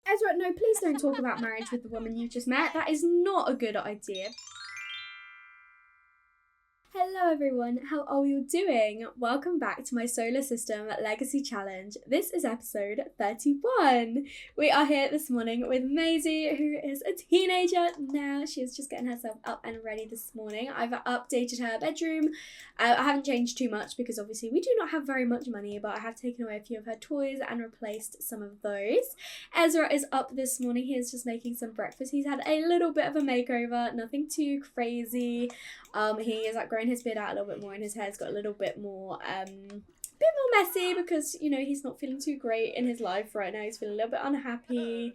Ezra, no, please don't talk about marriage with the woman you just met. That is not a good idea. Hello everyone, how are you doing? Welcome back to my Solar System Legacy Challenge. This is episode 31. We are here this morning with Maisie, who is a teenager now. She is just getting herself up and ready this morning. I've updated her bedroom. I haven't changed too much because obviously we do not have very much money, but I have taken away a few of her toys and replaced some of those. Ezra is up this morning. He is just making some breakfast. He's had a little bit of a makeover, nothing too crazy. He is like growing his beard out a little bit more and his hair's got a little bit more messy because, you know, he's not feeling too great in his life right now. He's feeling a little bit unhappy.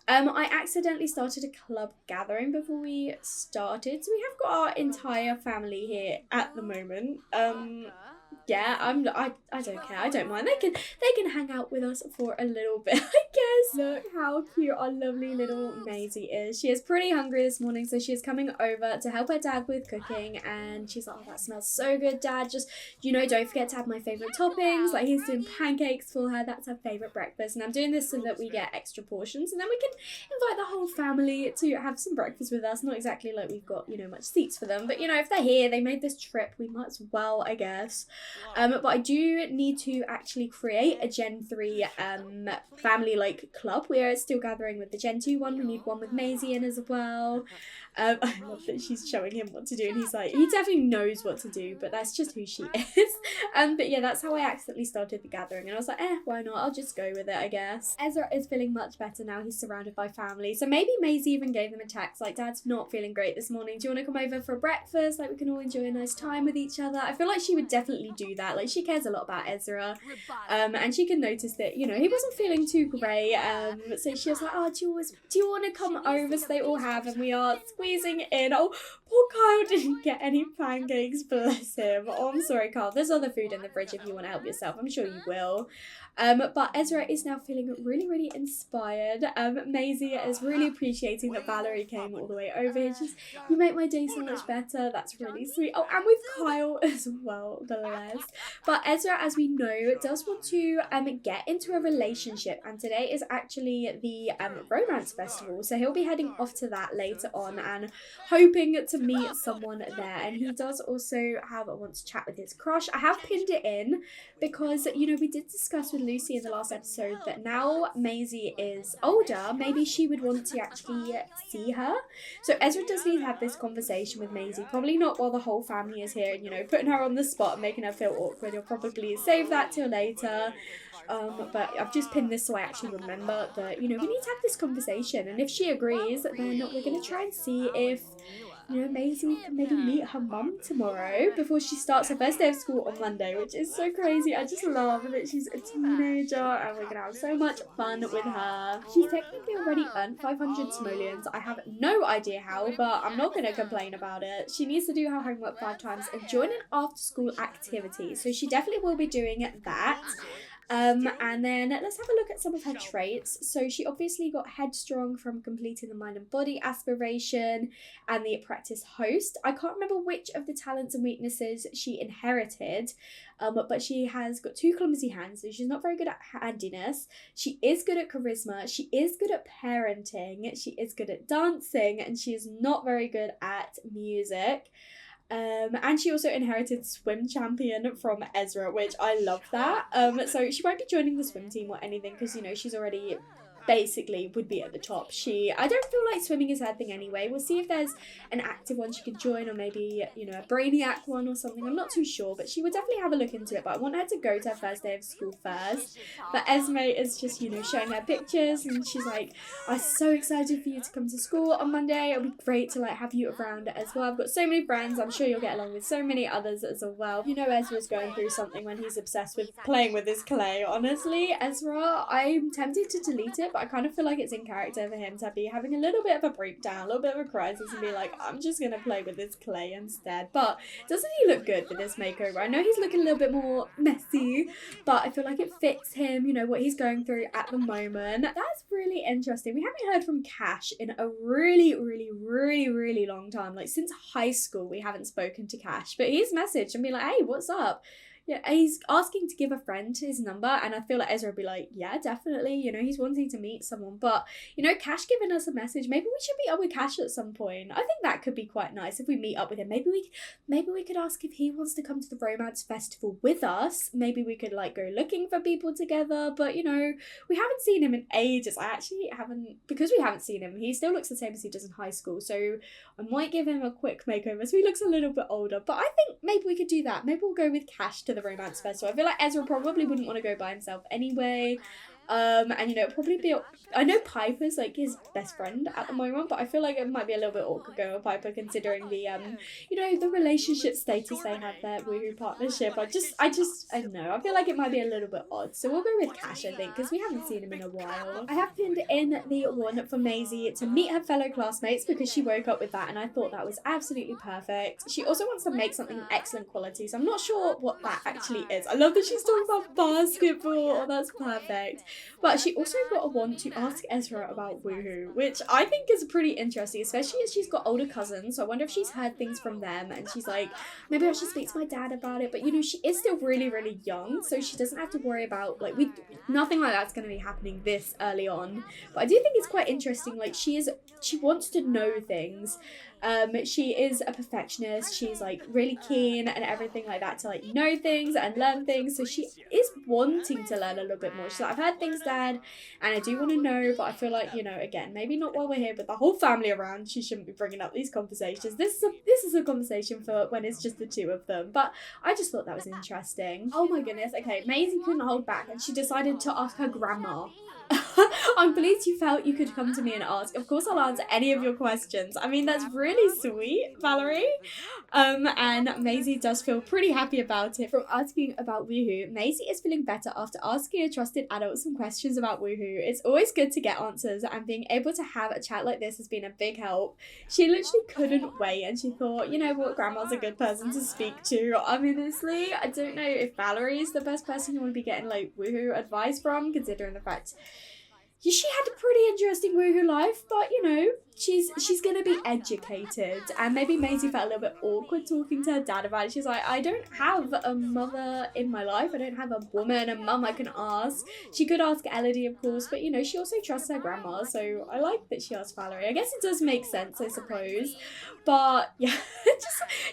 I accidentally started a club gathering before we started, so we have got our entire family here at the moment. Yeah, I don't care. I don't mind. They can hang out with us for a little bit, I guess. Look how cute our lovely little Maisie is. She is pretty hungry this morning, so she is coming over to help her dad with cooking, and she's like, "Oh, that smells so good, Dad. Just, you know, don't forget to have my favourite toppings." Like, he's doing pancakes for her. That's her favourite breakfast, and I'm doing this so that we get extra portions, and then we can invite the whole family to have some breakfast with us. Not exactly like we've got, you know, much seats for them, but, you know, if they're here, they made this trip, we might as well, I guess. But I do need to actually create a Gen 3 family like club. We are still gathering with the Gen 2 one. We need one with Maisie in as well. I love that she's showing him what to do, and he's like, he definitely knows what to do, but that's just who she is. But yeah, that's how I accidentally started the gathering, and I was like, why not? I'll just go with it, I guess. Ezra is feeling much better now. He's surrounded by family, so maybe Maisie even gave them a text like, "Dad's not feeling great this morning. Do you want to come over for a breakfast? Like, we can all enjoy a nice time with each other." I feel like she would definitely do that. Like, she cares a lot about Ezra, and she can notice that, you know, he wasn't feeling too great. So she was like, "Oh, do you want to come over?" So they all have, and we are squeezing in. Oh, poor Kyle didn't get any pancakes, bless him. Oh, I'm sorry, Kyle. There's other food in the fridge if you want to help yourself. I'm sure you will. But Ezra is now feeling really, really inspired. Maisie is really appreciating that Valerie came all the way over here. "You make my day so much better." That's really sweet. Oh, and with Kyle as well, bless. But Ezra, as we know, does want to get into a relationship, and today is actually the romance festival, so he'll be heading off to that later on and hoping to meet someone there. And he does also want to chat with his crush. I have pinned it in because, you know, we did discuss with Lucy in the last episode that now Maisie is older, maybe she would want to actually see her. So Ezra does need to have this conversation with Maisie, probably not while the whole family is here, and, you know, putting her on the spot and making her feel awkward. He'll probably save that till later. But I've just pinned this so I actually remember that, you know, we need to have this conversation, and if she agrees, then we're going to try and see if, you know, Maisie can maybe meet her mum tomorrow before she starts her first day of school on Monday, which is so crazy. I just love that she's a teenager and we're going to have so much fun with her. She's technically already earned 500 simoleons. I have no idea how, but I'm not going to complain about it. She needs to do her homework 5 times and join an after-school activity, so she definitely will be doing that. And then let's have a look at some of her traits. So she obviously got headstrong from completing the mind and body aspiration and the apprentice host. I can't remember which of the talents and weaknesses she inherited, but she has got 2 clumsy hands, so she's not very good at handiness. She is good at charisma. She is good at parenting. She is good at dancing, and she is not very good at music. And she also inherited swim champion from Ezra, which I love that. So she won't be joining the swim team or anything because, you know, she's already basically would be at the top. I don't feel like swimming is her thing anyway. We'll see if there's an active one she could join, or maybe, you know, a brainiac one or something. I'm not too sure, but she would definitely have a look into it. But I want her to go to her first day of school first. But Esme is just, you know, showing her pictures, and she's like, "I'm so excited for you to come to school on Monday. It'll be great to like have you around as well. I've got so many friends. I'm sure you'll get along with so many others as well." You know, Ezra's going through something when he's obsessed with playing with his clay. Honestly, Ezra, I'm tempted to delete it, but I kind of feel like it's in character for him to be having a little bit of a breakdown, a little bit of a crisis, and be like, "I'm just gonna play with this clay instead." But doesn't he look good with this makeover? I know he's looking a little bit more messy, but I feel like it fits him, you know, what he's going through at the moment. That's really interesting. We haven't heard from Cash in a really long time. Like, since high school we haven't spoken to Cash, but he's messaged and be like, "Hey, what's up? Yeah, he's asking to give a friend his number, and I feel like Ezra would be like, yeah, definitely, he's wanting to meet someone. But, Cash giving us a message, maybe we should meet up with Cash at some point. I think that could be quite nice if we meet up with him. Maybe we could ask if he wants to come to the romance festival with us. Maybe we could, like, go looking for people together. But, we haven't seen him in ages. I actually haven't, because we haven't seen him, he still looks the same as he does in high school. So I might give him a quick makeover so he looks a little bit older. But I think maybe we could do that. Maybe we'll go with Cash to the romance festival. I feel like Ezra probably wouldn't want to go by himself anyway. And probably be, I know Piper's like his best friend at the moment, but I feel like it might be a little bit awkward going with Piper considering the the relationship status they have there, woohoo partnership. I don't know, I feel like it might be a little bit odd, so we'll go with Cash, I think, because we haven't seen him in a while. I have pinned in the one for Maisie to meet her fellow classmates because she woke up with that, and I thought that was absolutely perfect. She also wants to make something of excellent quality, so I'm not sure what that actually is. I love that she's talking about basketball. Oh, that's perfect. But she also got a want to ask Ezra about woohoo, which I think is pretty interesting, especially as she's got older cousins. So I wonder if she's heard things from them and she's like, maybe I should speak to my dad about it. But she is still really, really young, so she doesn't have to worry about nothing like that's going to be happening this early on. But I do think it's quite interesting. Like she wants to know things. She is a perfectionist. She's like really keen and everything like that to like know things and learn things. So she is wanting to learn a little bit more. She's like, I've heard things, Dad, and I do want to know, but I feel like again, maybe not while we're here, but the whole family around, she shouldn't be bringing up these conversations. This is a conversation for when it's just the two of them. But I just thought that was interesting. Oh my goodness. Okay, Maisie couldn't hold back, and she decided to ask her grandma. I'm pleased you felt you could come to me and ask. Of course, I'll answer any of your questions. I mean, that's really sweet, Valerie. And Maisie does feel pretty happy about it. From asking about woohoo, Maisie is feeling better after asking a trusted adult some questions about woohoo. It's always good to get answers, and being able to have a chat like this has been a big help. She literally couldn't wait, and she thought, what, Grandma's a good person to speak to. I mean, honestly, I don't know if Valerie is the best person you want to be getting like woohoo advice from, considering the fact she had a pretty interesting woohoo life, but she's gonna be educated. And maybe Maisie felt a little bit awkward talking to her dad about it. She's like, I don't have a mother in my life. I don't have a woman, a mum I can ask. She could ask Elody, of course, but she also trusts her grandma, so I like that she asked Valerie. I guess it does make sense, I suppose. But yeah,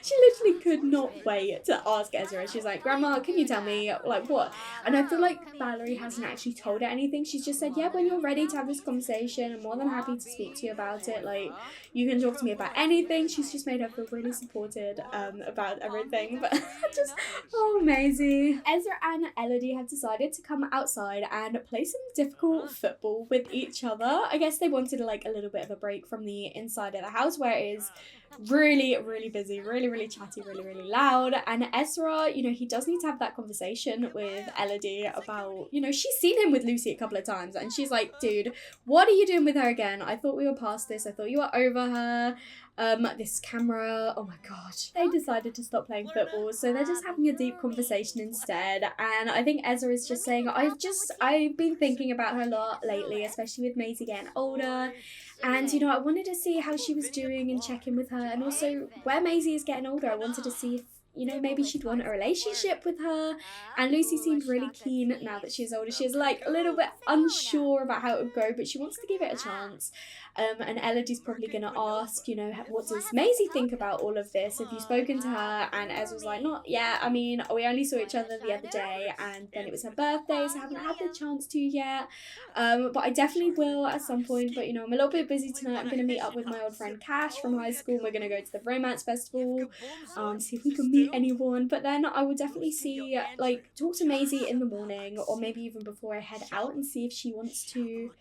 she literally could not wait to ask Ezra. She's like, Grandma, can you tell me like what? And I feel like Valerie hasn't actually told her anything. She's just said, yeah, when you're ready to have this conversation, I'm more than happy to speak to you about it. Like, you can talk to me about anything. She's just made her feel really supported about everything. But Maisie. Ezra and Elody have decided to come outside and play some difficult football with each other. I guess they wanted like a little bit of a break from the inside of the house where it is really, really busy, really, really chatty, really, really loud. And Ezra, he does need to have that conversation with Elody about, she's seen him with Lucy a couple of times and she's like, dude, what are you doing with her again? I thought we were past this. I thought you were over her. This camera, oh my god. They decided to stop playing football, so they're just having a deep conversation instead. And I think Ezra is just saying, I've been thinking about her a lot lately, especially with Maisie getting older. And, I wanted to see how she was doing and check in with her. And also, where Maisie is getting older, I wanted to see if maybe she'd want a relationship with her. And Lucy seemed really keen now that she's older. She's like a little bit unsure about how it would go, but she wants to give it a chance. And Elody's probably going to ask, what does Maisie think about all of this? Have you spoken to her? And Ezra's like, not yet. I mean, we only saw each other the other day and then it was her birthday, so I haven't had the chance to yet. But I definitely will at some point. But, I'm a little bit busy tonight. I'm going to meet up with my old friend Cash from high school. We're going to go to the romance festival, see if we can meet anyone. But then I will definitely talk to Maisie in the morning or maybe even before I head out and see if she wants to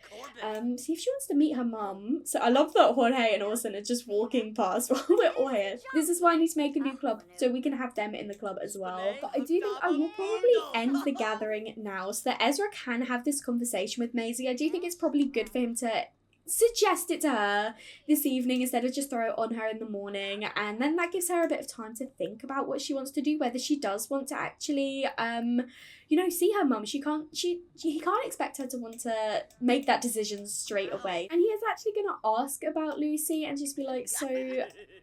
meet her mum. So I love that Jorge and Orson are just walking past while we're all here. This is why I need to make a new club so we can have them in the club as well. But I do think I will probably end the gathering now so that Ezra can have this conversation with Maisie. I do think it's probably good for him to suggest it to her this evening instead of just throw it on her in the morning, and then that gives her a bit of time to think about what she wants to do, whether she does want to actually see her mum. He can't expect her to want to make that decision straight away. And he is actually going to ask about Lucy and just be like, so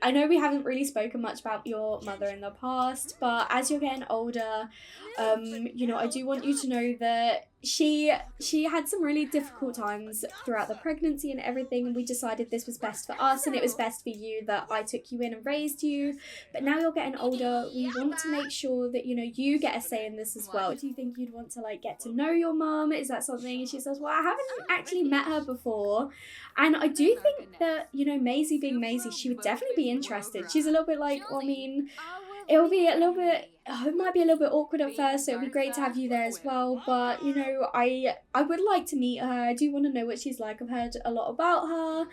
I know we haven't really spoken much about your mother in the past, but as you're getting older, I do want you to know that she had some really difficult times throughout the pregnancy and everything. We decided this was best for us, and it was best for you that I took you in and raised you. But now you're getting older, we want to make sure that, you get a say in this as well. Do you think you'd want to, like, get to know your mum? Is that something? And she says, well, I haven't actually met her before. And I do think that, Maisie being Maisie, she would definitely be interested. She's a little bit like, well, I mean, it might be a little bit awkward at first, so it would be great to have you there as well, but, I would like to meet her. I do want to know what she's like. I've heard a lot about her,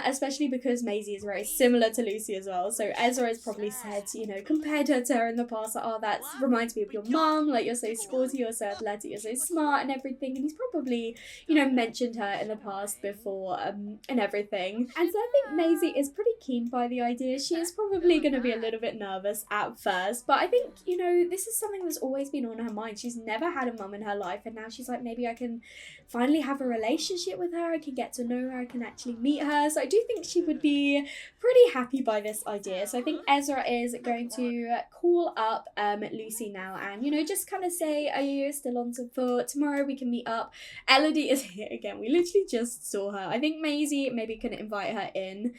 especially because Maisie is very similar to Lucy as well, so Ezra has probably said, compared her to her in the past, like, oh, that reminds me of your mum, like, you're so sporty, you're so athletic, you're so smart and everything, and he's probably, mentioned her in the past before, and everything. And so I think Maisie is pretty keen by the idea. She is probably going to be a little bit nervous at first, but I think, this is something that's always been on her mind. She's never had a mum in her life, and now she's like, maybe I can finally have a relationship with her, I can get to know her, I can actually meet her. So I do think she would be pretty happy by this idea. So I think Ezra is going to call up Lucy now and, just kind of say, are you still on for tomorrow? We can meet up. Elody is here again. We literally just saw her. I think Maisie maybe can invite her in,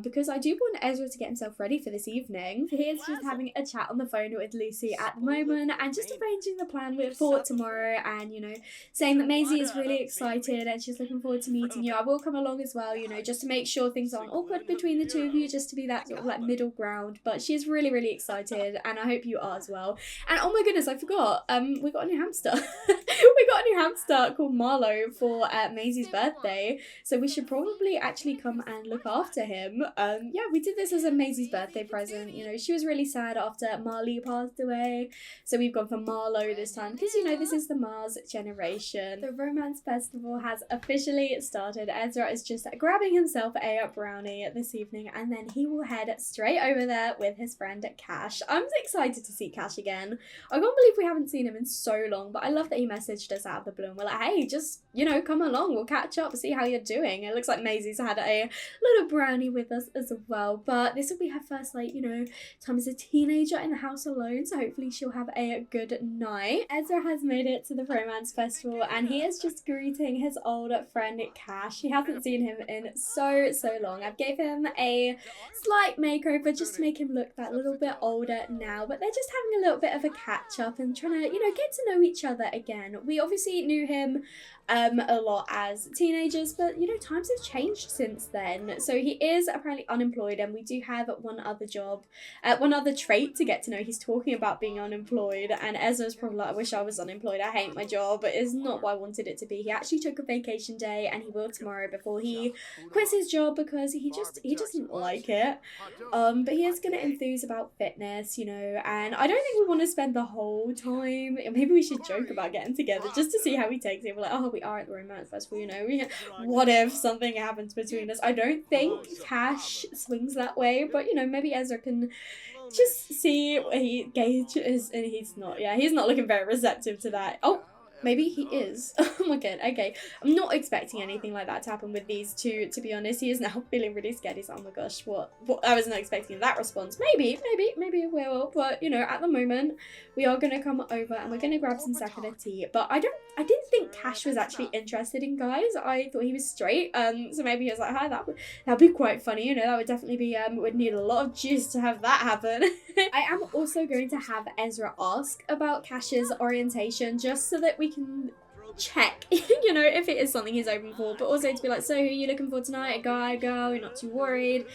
because I do want Ezra to get himself ready for this evening. He is just having a chat on the phone with Lucy at the moment and just arranging the plan for tomorrow, and, saying that Maisie is really excited and she's looking forward to meeting you. I will come along as well, just to make sure things aren't awkward between the two of you, just to be that sort of like middle ground. But she's really, really excited, and I hope you are as well. And oh my goodness, I forgot, we got a new hamster. We got a new hamster called Marlo for Maisie's birthday, so we should probably actually come and look after him. Yeah, we did this as a Maisie's birthday present. She was really sad after Marley passed away, so we've gone for Marlo this time because, this is the Mars generation. The romance festival has officially started. Ezra is just grabbing himself a brownie this evening, and then he will head straight over there with his friend Cash. I'm excited to see Cash again. I can't believe we haven't seen him in so long, but I love that he messaged us out of the blue and we're like, hey, just, come along, we'll catch up, see how you're doing. It looks like Maisie's had a little brownie with us as well, but this will be her first, time as a teenager in the house alone, so hopefully she'll have a good night. Ezra has made it to the romance festival, and he is just greeting his old friend Cash. He hasn't seen him in so long. I've gave him a slight makeover just to make him look that little bit older now, but they're just having a little bit of a catch up and trying to, get to know each other again. We obviously knew him a lot as teenagers, but times have changed since then. So he is apparently unemployed, and we do have one other trait to get to know. He's talking about being unemployed, and Ezra's probably like, I wish I was unemployed, I hate my job, but it's not what I wanted it to be. He actually took a vacation day, and he will tomorrow before he quits his job because he doesn't like it. But he is going to enthuse about fitness, and I don't think we want to spend the whole time, maybe we should joke about getting together just to see how he takes it. We're like, oh, we are at the romance festival, what if something happens between us? I don't think Cash swings that way, but maybe Ezra can just see what he gauges, and he's not looking very receptive to that. Oh, maybe he is. Oh my god, okay. I'm not expecting anything like that to happen with these two, to be honest. He is now feeling really scared. He's like, oh my gosh, what? I was not expecting that response. Maybe it will. But, at the moment, we are going to come over and we're going to grab some sakura tea. But I didn't think Cash was actually interested in guys. I thought he was straight. So maybe he was like, hi, that'd be quite funny. That would definitely be, would need a lot of juice to have that happen. I am also going to have Ezra ask about Cash's orientation, just so that we can check, if it is something he's open for, but also to be like, so who are you looking for tonight? A guy, girl? You're not too worried?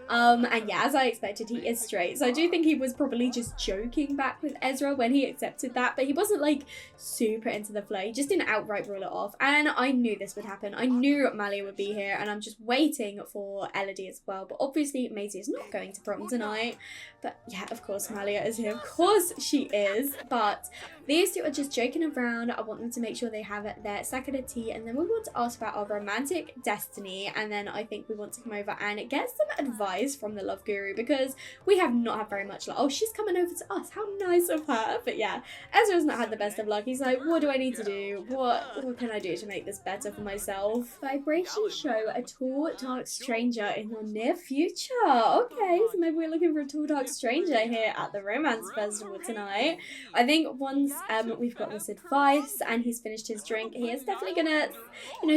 And yeah, as I expected, he is straight. So I do think he was probably just joking back with Ezra when he accepted that, but he wasn't super into the flow. He just didn't outright rule it off, and I knew this would happen. I knew Malia would be here, and I'm just waiting for Elodie as well. But obviously Maisie is not going to prom tonight. But yeah, of course Malia is here. Of course she is. But these two are just joking around. I want them to make sure they have have their second of tea, and then we want to ask about our romantic destiny, and then I think we want to come over and get some advice from the love guru, because we have not had very much luck. Oh, she's coming over to us. How nice of her. But yeah, Ezra's not had the best of luck. He's like, what do I need to do? What can I do to make this better for myself? Vibrations show a tall, dark stranger in the near future. Okay, so maybe we're looking for a tall, dark stranger here at the romance festival tonight. I think once we've got this advice and he's finished his drink, he is definitely gonna,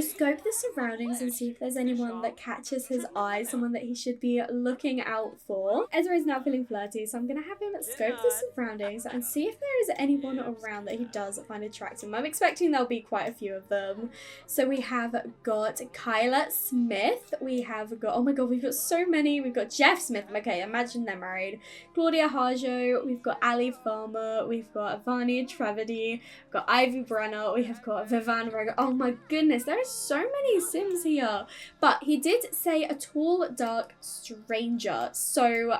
scope the surroundings and see if there's anyone that catches his eye, someone that he should be looking out for. Ezra is now feeling flirty, so I'm gonna have him scope the surroundings and see if there is anyone around that he does find attractive. I'm expecting there'll be quite a few of them. So we have got Kyla Smith, we have got, oh my god, we've got so many. We've got Jeff Smith, okay, imagine they're married. Claudia Harjo, we've got Ali Farmer, we've got Vani Trevedy, we've got Ivy Brenner, we have got Vivan Roger. Oh my goodness, there are so many Sims here. But he did say a tall, dark stranger. So,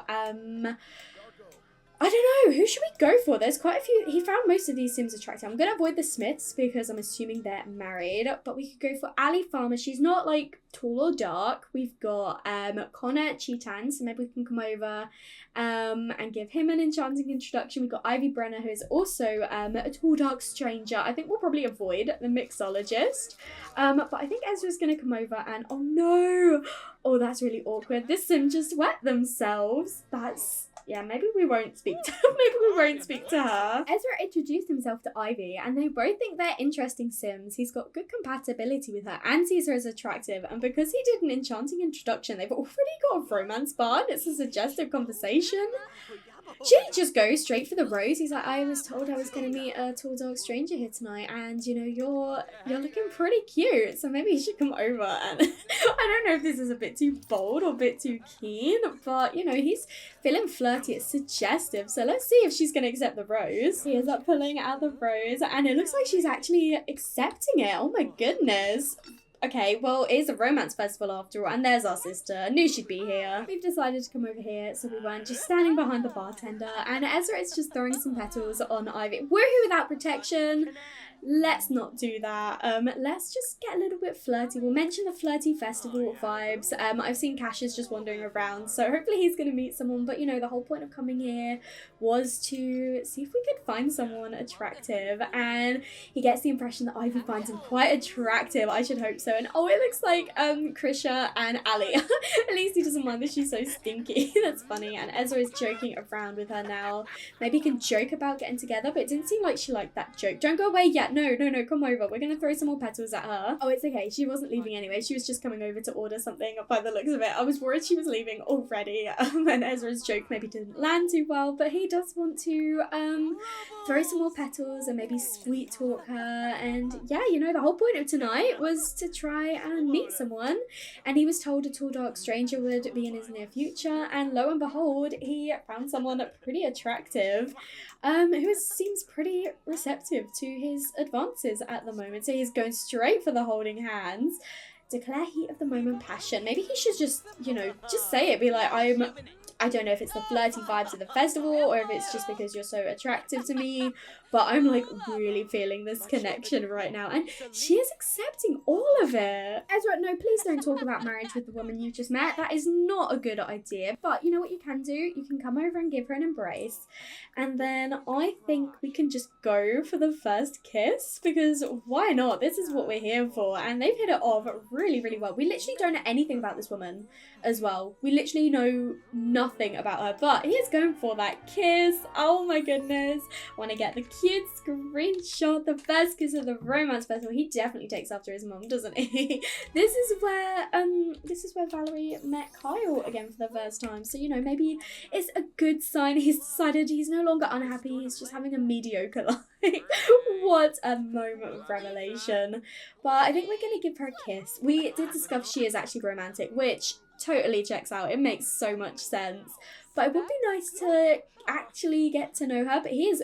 I don't know, who should we go for? There's quite a few. He found most of these Sims attractive. I'm going to avoid the Smiths because I'm assuming they're married. But we could go for Ali Farmer. She's not like tall or dark. We've got Connor Cheetan, so maybe we can come over and give him an enchanting introduction. We've got Ivy Brenner, who is also a tall, dark stranger. I think we'll probably avoid the mixologist. But I think Ezra's going to come over and, oh no! Oh, that's really awkward. This Sim just wet themselves. Yeah, maybe we won't speak to her. Ezra introduced himself to Ivy, and they both think they're interesting Sims. He's got good compatibility with her and sees her as attractive, and because he did an enchanting introduction, they've already got a romance bond. It's a suggestive conversation. She just goes straight for the rose. He's like, I was told I was going to meet a tall, dark stranger here tonight, and you're looking pretty cute, so maybe you should come over. And I don't know if this is a bit too bold or a bit too keen, but he's feeling flirty. It's suggestive, so let's see if she's going to accept the rose. He is up pulling out the rose, and it looks like she's actually accepting it. Oh my goodness. Okay, well, it is a romance festival after all, and there's our sister. I knew she'd be here. We've decided to come over here, so we weren't just standing behind the bartender, and Ezra is just throwing some petals on Ivy. Woohoo without protection! Let's not do that. Let's just get a little bit flirty. We'll mention the flirty festival vibes. I've seen Cassius just wandering around, so hopefully he's going to meet someone. But, the whole point of coming here was to see if we could find someone attractive. And he gets the impression that Ivy finds him quite attractive. I should hope so. And, oh, it looks like Krisha and Ali. At least he doesn't mind that she's so stinky. That's funny. And Ezra is joking around with her now. Maybe he can joke about getting together, but it didn't seem like she liked that joke. Don't go away yet. No, come over. We're going to throw some more petals at her. Oh, it's okay. She wasn't leaving anyway. She was just coming over to order something by the looks of it. I was worried she was leaving already. And Ezra's joke maybe didn't land too well, but he does want to throw some more petals and maybe sweet talk her. And yeah, the whole point of tonight was to try and meet someone. And he was told a tall, dark stranger would be in his near future. And lo and behold, he found someone pretty attractive. Who seems pretty receptive to his advances at the moment. So he's going straight for the holding hands. Declare heat of the moment passion. Maybe he should just, just say it. Be like, I don't know if it's the flirty vibes of the festival or if it's just because you're so attractive to me, but I'm like really feeling this connection right now. And she is accepting all of it. Ezra, no, please don't talk about marriage with the woman you just met. That is not a good idea. But you know what you can do? You can come over and give her an embrace. And then I think we can just go for the first kiss, because why not? This is what we're here for. And they've hit it off really, really well. We literally don't know anything about this woman as well. We literally know nothing about her, but he is going for that kiss. Oh my goodness. Want to get the cute screenshot, the best kiss of the romance festival. He definitely takes after his mum, doesn't he? This is where Valerie met Kyle again for the first time. So, maybe it's a good sign. He's decided he's no longer unhappy. He's just having a mediocre life. What a moment of revelation. But I think we're going to give her a kiss. We did discover she is actually romantic, which totally checks out. It makes so much sense. But it would be nice to actually get to know her. But he is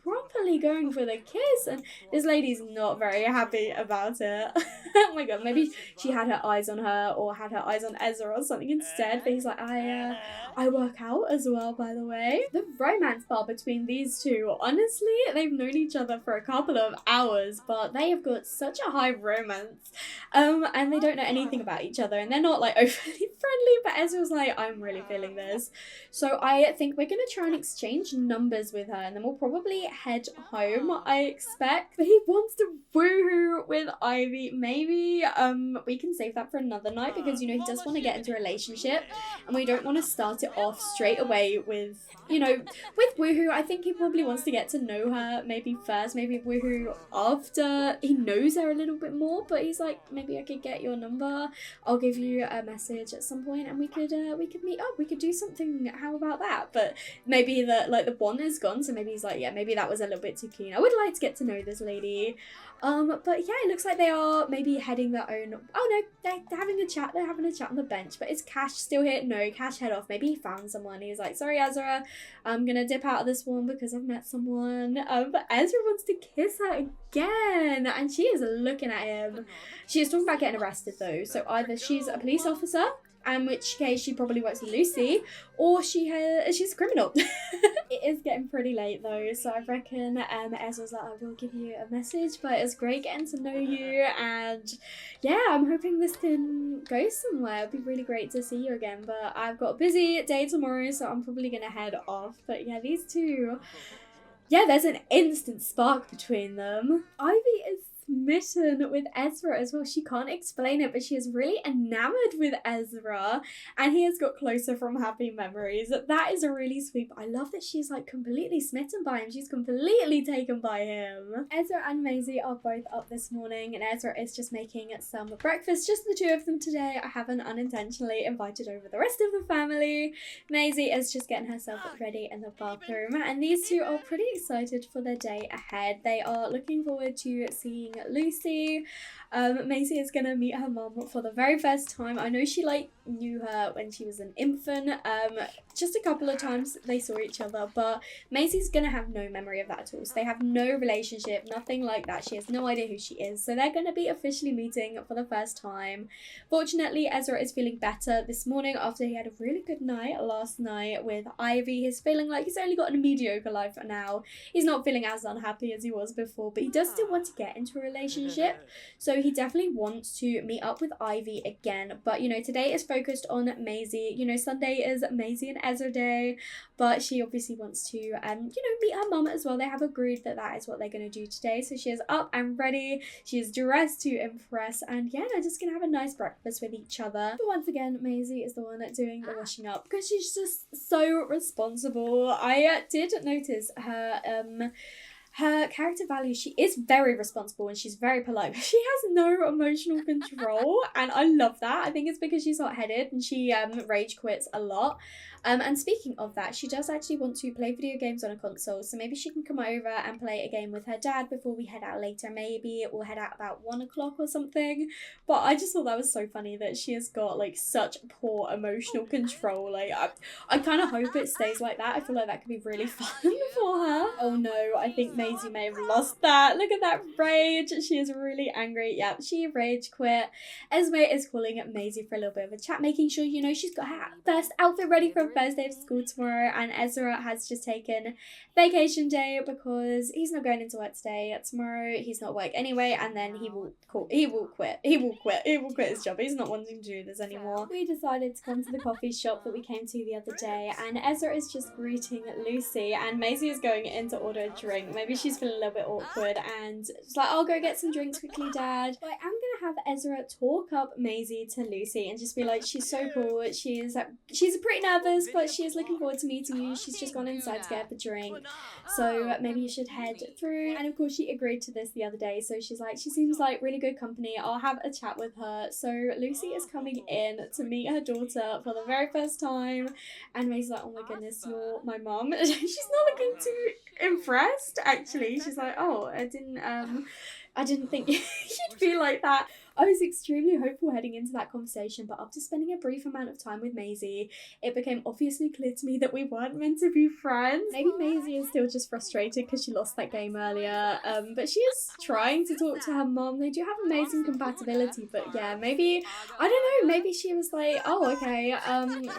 properly going for the kiss, and this lady's not very happy about it. Oh my god, maybe she had her eyes on her or had her eyes on Ezra or something instead, but he's like, I work out as well, by the way. The romance bar between these two, honestly, they've known each other for a couple of hours, but they have got such a high romance, and they don't know anything about each other, and they're not like overly friendly, but Ezra's like, I'm really feeling this. So I think we're gonna try and exchange numbers with her, and then we'll probably head home, I expect. But he wants to woohoo with Ivy. Maybe we can save that for another night, because, you know, he does want to get into a relationship, and we don't want to start it off straight away with, you know, with woohoo. I think he probably wants to get to know her maybe first, maybe woohoo after he knows her a little bit more. But he's like, maybe I could get your number, I'll give you a message at some point, and we could meet up, we could do something. How about that? But maybe the bond is gone, so maybe he's like, yeah, maybe that was a little bit too keen. I would like to get to know this lady. But yeah, it looks like they are maybe heading their own. Oh no, they're having a chat. They're having a chat on the bench. But is Cash still here? No, Cash head off. Maybe he found someone. He's like, sorry, Ezra, I'm gonna dip out of this one because I've met someone. But Ezra wants to kiss her again, and she is looking at him. She is talking about getting arrested though. So either she's a police officer, in which case she probably works with Lucy, or she's a criminal. It is getting pretty late though, so I reckon Ezra's like, I will give you a message, but it's great getting to know you, and yeah, I'm hoping this can go somewhere. It'd be really great to see you again, but I've got a busy day tomorrow, so I'm probably gonna head off. But yeah, these two, yeah, there's an instant spark between them. Ivy is smitten with Ezra as well. She can't explain it, but she is really enamored with Ezra, and he has got closer from happy memories. That is really sweet. But I love that she's like completely smitten by him. She's completely taken by him. Ezra and Maisie are both up this morning, and Ezra is just making some breakfast, just the two of them today. I haven't unintentionally invited over the rest of the family. Maisie is just getting herself ready in the bathroom, and these two are pretty excited for their day ahead. They are looking forward to seeing Lucy. Maisie is gonna meet her mum for the very first time. I know she knew her when she was an infant. Just a couple of times they saw each other, but Maisie's gonna have no memory of that at all. So they have no relationship, nothing like that. She has no idea who she is. So they're gonna be officially meeting for the first time. Fortunately, Ezra is feeling better this morning after he had a really good night last night with Ivy. He's feeling like he's only got a mediocre life for now. He's not feeling as unhappy as he was before, but he does still want to get into a relationship. So he definitely wants to meet up with Ivy again. But, you know, today is focused on Maisie. You know, Sunday is Maisie and Ezra day, but she obviously wants to, meet her mum as well. They have agreed that that is what they're going to do today. So she is up and ready. She is dressed to impress, and yeah, they're just going to have a nice breakfast with each other. But once again, Maisie is the one doing the washing up because she's just so responsible. I did notice her character value. She is very responsible and she's very polite, but she has no emotional control, and I love that. I think it's because she's hot-headed and she rage quits a lot. And speaking of that, she does actually want to play video games on a console, so maybe she can come over and play a game with her dad before we head out later. Maybe we'll head out about 1 o'clock or something. But I just thought that was so funny that she has got like such poor emotional control. Like I kind of hope it stays like that. I feel like that could be really fun for her. Oh no, I think Maisie may have lost that. Look at that rage. She is really angry. Yeah, she rage quit. Esme is calling Maisie for a little bit of a chat, making sure, you know, she's got her first outfit ready for first day of school tomorrow. And Ezra has just taken vacation day because he's not going into work today. Tomorrow he's not work anyway, and then he will quit his job. He's not wanting to do this anymore. We decided to come to the coffee shop that we came to the other day, and Ezra is just greeting Lucy, and Maisie is going in to order a drink. Maybe she's feeling a little bit awkward, and she's like, I'll go get some drinks quickly, Dad. But I am gonna have Ezra talk up Maisie to Lucy and just be like, she's so cool. She's pretty nervous, but she is looking forward to meeting you. She's just gone inside to get the drink, so maybe you should head through. And of course she agreed to this the other day, so she's like, she seems like really good company. I'll have a chat with her. So Lucy is coming in to meet her daughter for the very first time, and Maisie's like, oh my goodness, you're my mum. She's not looking too impressed actually. She's like, oh, I didn't think you'd be like that. I was extremely hopeful heading into that conversation, but after spending a brief amount of time with Maisie, it became obviously clear to me that we weren't meant to be friends. Maybe Maisie is still just frustrated because she lost that game earlier, but she is trying to talk to her mom. They do have amazing compatibility, but yeah, maybe, I don't know, maybe she was like, oh, okay,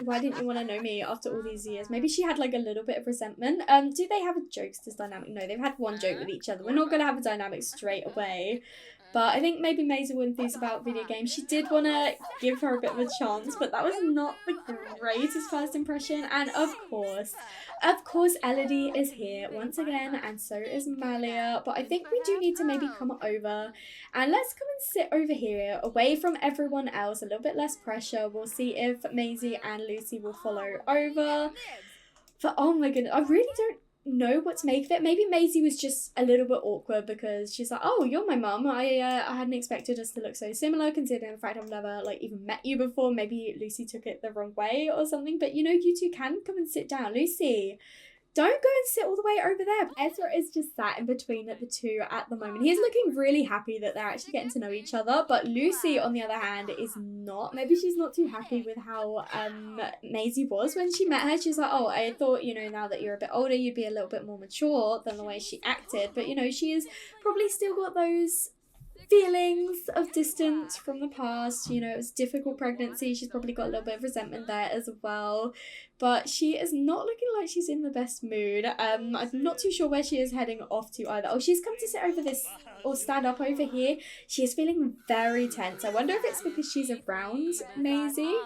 why didn't you want to know me after all these years? Maybe she had like a little bit of resentment. Do they have a jokesters dynamic? No, they've had one joke with each other. We're not going to have a dynamic straight away. But I think maybe Maisie will enthuse about video games. She did want to give her a bit of a chance, but that was not the greatest first impression. And of course, Elody is here once again, and so is Malia. But I think we do need to maybe come over, and let's come and sit over here, away from everyone else, a little bit less pressure. We'll see if Maisie and Lucy will follow over. But oh my goodness, I really don't know what to make of it. Maybe Maisie was just a little bit awkward because she's like, oh, you're my mum. I hadn't expected us to look so similar, considering the fact I've never like even met you before. Maybe Lucy took it the wrong way or something, but you know, you two can come and sit down. Lucy, don't go and sit all the way over there. Ezra is just sat in between the two at the moment. He's looking really happy that they're actually getting to know each other, but Lucy, on the other hand, is not. Maybe she's not too happy with how Maisie was when she met her. She's like, oh, I thought, you know, now that you're a bit older, you'd be a little bit more mature than the way she acted. But, you know, she has probably still got those feelings of distance from the past. You know, it was a difficult pregnancy. She's probably got a little bit of resentment there as well, but she is not looking like she's in the best mood. I'm not too sure where she is heading off to either. Oh, she's come to sit over this, or stand up over here. She is feeling very tense. I wonder if it's because she's around Maisie.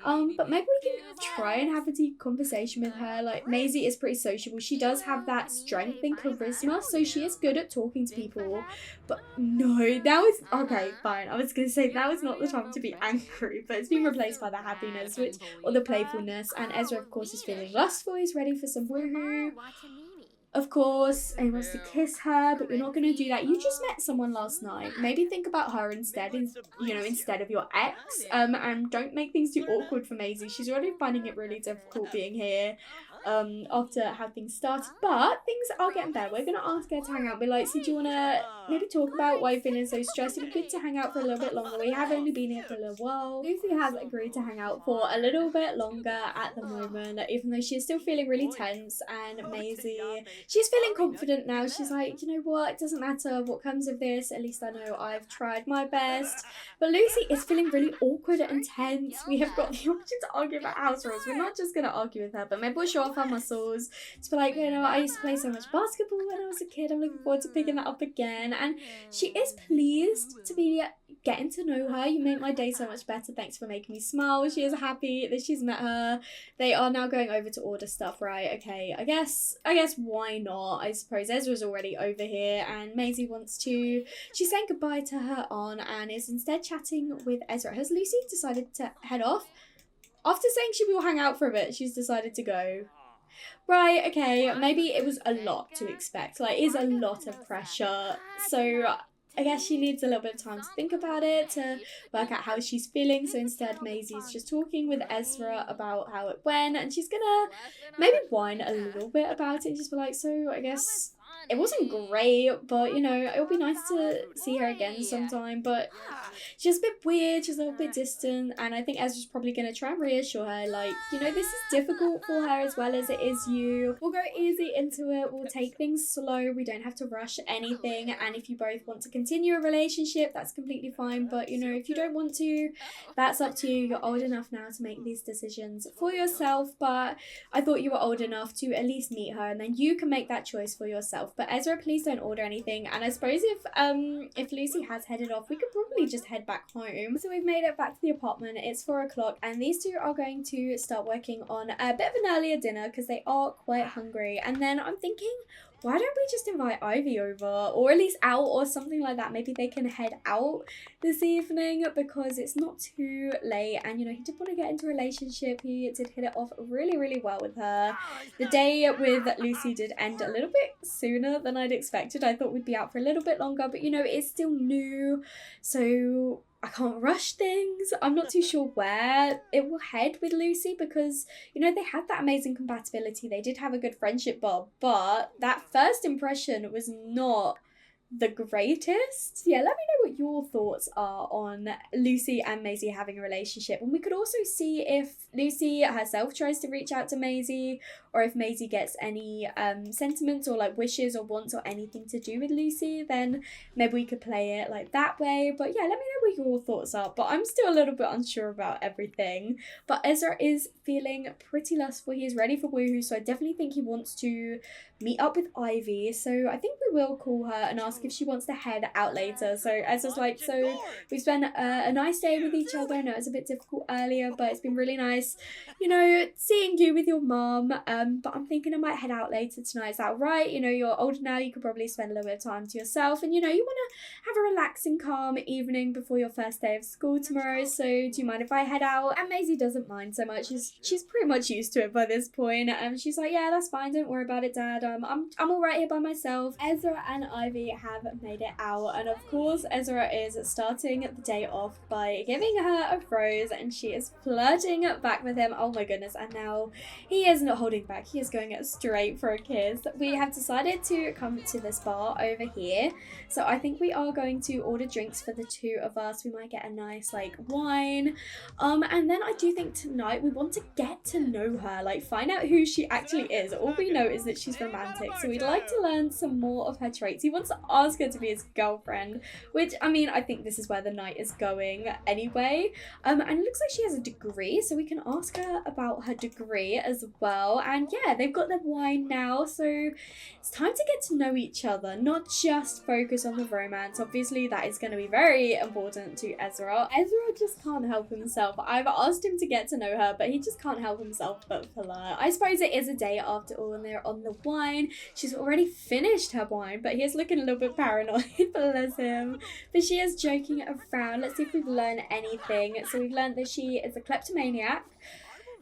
But maybe we can try and have a deep conversation with her. Like, Maisie is pretty sociable. She does have that strength and charisma, so she is good at talking to people. But no, that was, okay, fine. I was going to say that was not the time to be angry, but it's been replaced by the happiness, or the playfulness. And Ezra, of course, is feeling lustful. He's ready for some woohoo. Of course, and he wants to kiss her, but you're not going to do that. You just met someone last night. Maybe think about her instead, instead of your ex. And don't make things too awkward for Maisie. She's already finding it really difficult being here after how things started. But things are getting better. We're going to ask her to hang out. Be like, so do you want to maybe talk about why you're feeling so stressed? It'd be good to hang out for a little bit longer. We have only been here for a little while. Lucy has agreed to hang out for a little bit longer at the moment, even though she's still feeling really tense. And Maisie, she's feeling confident now. She's like, you know what, it doesn't matter what comes of this, at least I know I've tried my best. But Lucy is feeling really awkward and tense. We have got the option to argue about house rules. We're not just going to argue with her, but maybe we'll show off our muscles to be like, you know, I used to play so much basketball when I was a kid. I'm looking forward to picking that up again. And she is pleased to be getting to know her. You make my day so much better. Thanks for making me smile. She is happy that she's met her. They are now going over to order stuff, right? Okay, I guess why not? I suppose Ezra's already over here, and Maisie wants to, she's saying goodbye to her aunt and is instead chatting with Ezra. Has Lucy decided to head off? After saying she will hang out for a bit, she's decided to go. Right, okay, maybe it was a lot to expect. Like, it is a lot of pressure. So I guess she needs a little bit of time to think about it, to work out how she's feeling. So instead, Maisie's just talking with Ezra about how it went, and she's gonna maybe whine a little bit about it and just be like, so I guess it wasn't great, but, you know, it'll be nice to see her again sometime. But she's a bit weird, she's a little bit distant, and I think Ezra's probably going to try and reassure her, like, you know, this is difficult for her as well as it is you. We'll go easy into it, we'll take things slow, we don't have to rush anything, and if you both want to continue a relationship, that's completely fine. But, you know, if you don't want to, that's up to you. You're old enough now to make these decisions for yourself, but I thought you were old enough to at least meet her, and then you can make that choice for yourself. But Ezra, please don't order anything. And I suppose if Lucy has headed off, we could probably just head back home. So we've made it back to the apartment. It's 4 o'clock, and these two are going to start working on a bit of an earlier dinner because they are quite hungry. And then I'm thinking, why don't we just invite Ivy over, or at least out, or something like that? Maybe they can head out this evening because it's not too late. And, you know, he did want to get into a relationship. He did hit it off really, really well with her. The day with Lucy did end a little bit sooner than I'd expected. I thought we'd be out for a little bit longer, but, you know, it's still new, so I can't rush things. I'm not too sure where it will head with Lucy because, you know, they had that amazing compatibility. They did have a good friendship bond, but that first impression was not the greatest. Yeah, let me know what your thoughts are on Lucy and Maisie having a relationship. And we could also see if Lucy herself tries to reach out to Maisie, or if Maisie gets any sentiments or like wishes or wants or anything to do with Lucy, then maybe we could play it like that way. But yeah, let me know what your thoughts are. But I'm still a little bit unsure about everything. But Ezra is feeling pretty lustful. He is ready for woohoo, so I definitely think he wants to meet up with Ivy. So I think we will call her and ask if she wants to head out later. So Ezra's like, so we spent a nice day with each other. I know it was a bit difficult earlier, but it's been really nice, you know, seeing you with your mom. But I'm thinking I might head out later tonight. Is that right? You know, you're older now, you could probably spend a little bit of time to yourself, and you know, you want to have a relaxing, calm evening before your first day of school tomorrow. So do you mind if I head out? And Maisie doesn't mind so much. She's pretty much used to it by this point. She's like, yeah, that's fine. Don't worry about it, Dad. I'm all right here by myself. Ezra and Ivy have made it out, and of course Ezra is starting the day off by giving her a rose, and she is flirting back with him. Oh my goodness, and now he is not holding back. He is going straight for a kiss. We have decided to come to this bar over here, so I think we are going to order drinks for the two of us. We might get a nice like wine, and then I do think tonight we want to get to know her, like find out who she actually is. All we know is that she's romantic, so we'd like to learn some more of her traits. He wants to ask her to be his girlfriend, which I mean, I think this is where the night is going anyway. And it looks like she has a degree, so we can ask her about her degree as well. And yeah, they've got their wine now, so it's time to get to know each other, not just focus on the romance. Obviously that is going to be very important to Ezra. Ezra just can't help himself. I've asked him to get to know her, but he just can't help himself but flirt. I suppose it is a day after all, and they're on the wine. She's already finished her wine, but he is looking a little bit paranoid. Bless him. But she is joking around. Let's see if we've learned anything. So we've learned that she is a kleptomaniac.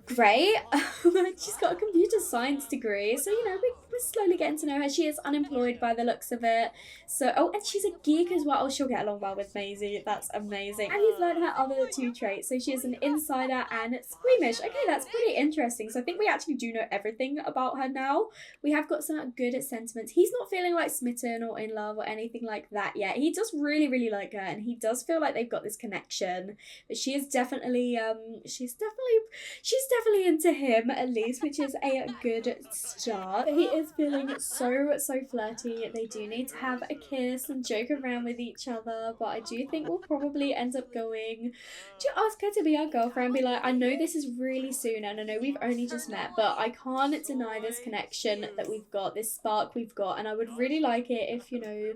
Great. She's got a computer science degree, so you know, we're slowly getting to know her. She is unemployed by the looks of it. So, oh, and she's a geek as well. Oh, she'll get along well with Maisie. That's amazing. And he's learned her other two traits. So she is an insider and squeamish. Okay, that's pretty interesting. So I think we actually do know everything about her now. We have got some good sentiments. He's not feeling like smitten or in love or anything like that yet. He does really, really like her, and he does feel like they've got this connection. But she is definitely, she's definitely into him, at least, which is a good start. But he is feeling so flirty. They do need to have a kiss and joke around with each other, but I do think we'll probably end up going to ask her to be our girlfriend. Be like, I know this is really soon, and I know we've only just met, but I can't deny this connection that we've got, this spark we've got, and I would really like it if, you know,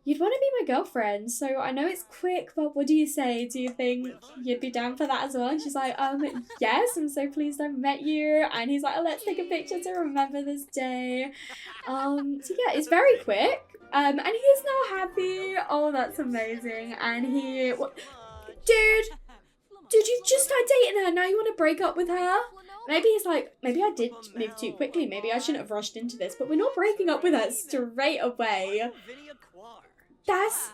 you'd want to be my girlfriend. So I know it's quick, but what do you say? Do you think you'd be down for that as well? And she's like, yes, I'm so pleased I've met you. And he's like, oh, let's take a picture to remember this day. So yeah, it's very quick. And he is now happy. Oh, that's amazing. And he, dude, you just started dating her. Now you want to break up with her? Maybe he's like, maybe I did move too quickly. Maybe I shouldn't have rushed into this, but we're not breaking up with her straight away. That's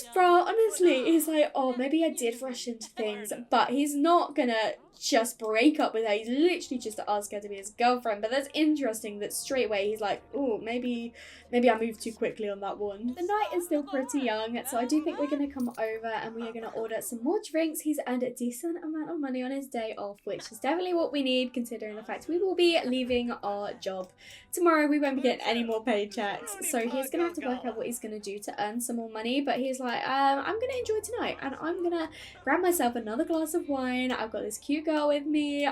Ezra, honestly. He's like, oh, maybe I did rush into things, but he's not gonna just break up with her. He's literally just to ask her to be his girlfriend. But that's interesting that straight away he's like, oh, maybe I moved too quickly on that one. The night is still pretty young, so I do think we're gonna come over and we are gonna order some more drinks. He's earned a decent amount of money on his day off, which is definitely what we need, considering the fact we will be leaving our job tomorrow. We won't be getting any more paychecks, so he's gonna have to work out what he's gonna do to earn some more money. But he's like, I'm gonna enjoy tonight, and I'm gonna grab myself another glass of wine. I've got this cute girl with me.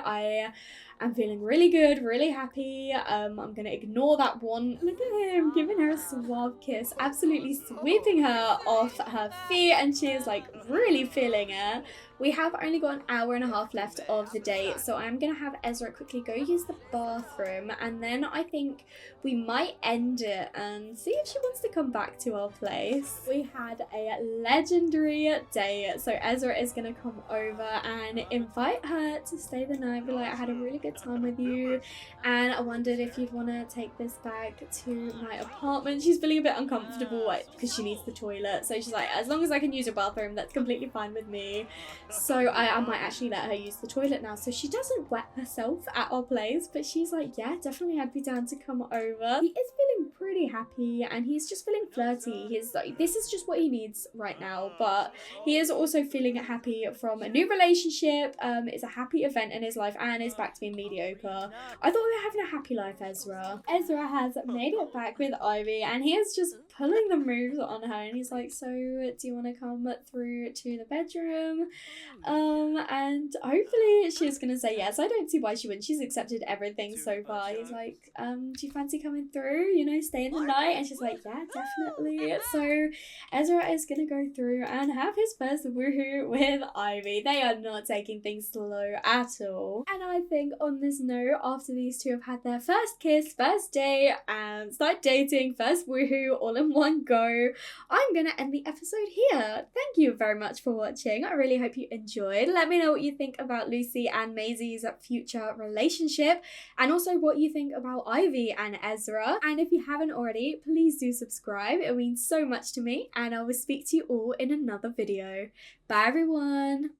I'm feeling really good, really happy. I'm gonna ignore that one. Look at him giving her a suave kiss, absolutely sweeping her off her feet, and she is like really feeling it. We have only got an hour and a half left of the day, so I'm gonna have Ezra quickly go use the bathroom, and then I think we might end it and see if she wants to come back to our place. We had a legendary day, so Ezra is gonna come over and invite her to stay the night. Be like, I had a really good time with you, and I wondered if you'd want to take this back to my apartment. She's feeling a bit uncomfortable because she needs the toilet, so she's like, as long as I can use your bathroom, that's completely fine with me. So I might actually let her use the toilet now, so she doesn't wet herself at our place. But she's like, yeah, definitely I'd be down to come over. He is feeling really happy and he's just feeling flirty. He's like, this is just what he needs right now, but he is also feeling happy from a new relationship. It's a happy event in his life and is back to being mediocre. I thought we were having a happy life, Ezra. Ezra has made it back with Ivy and he is just pulling the moves on her and he's like, so do you want to come through to the bedroom? And hopefully she's gonna say yes. I don't see why she wouldn't. She's accepted everything so far. He's like, do you fancy coming through, you know, staying the night? And she's like, yeah, definitely. So Ezra is gonna go through and have his first woohoo with Ivy. They are not taking things slow at all. And I think on this note, after these two have had their first kiss, first date, and start dating, first woohoo all in one go, I'm gonna end the episode here. Thank you very much for watching. I really hope you enjoyed. Let me know what you think about Lucy and Maisie's future relationship, and also what you think about Ivy and Ezra. And if you haven't already, please do subscribe. It means so much to me, and I will speak to you all in another video. Bye everyone.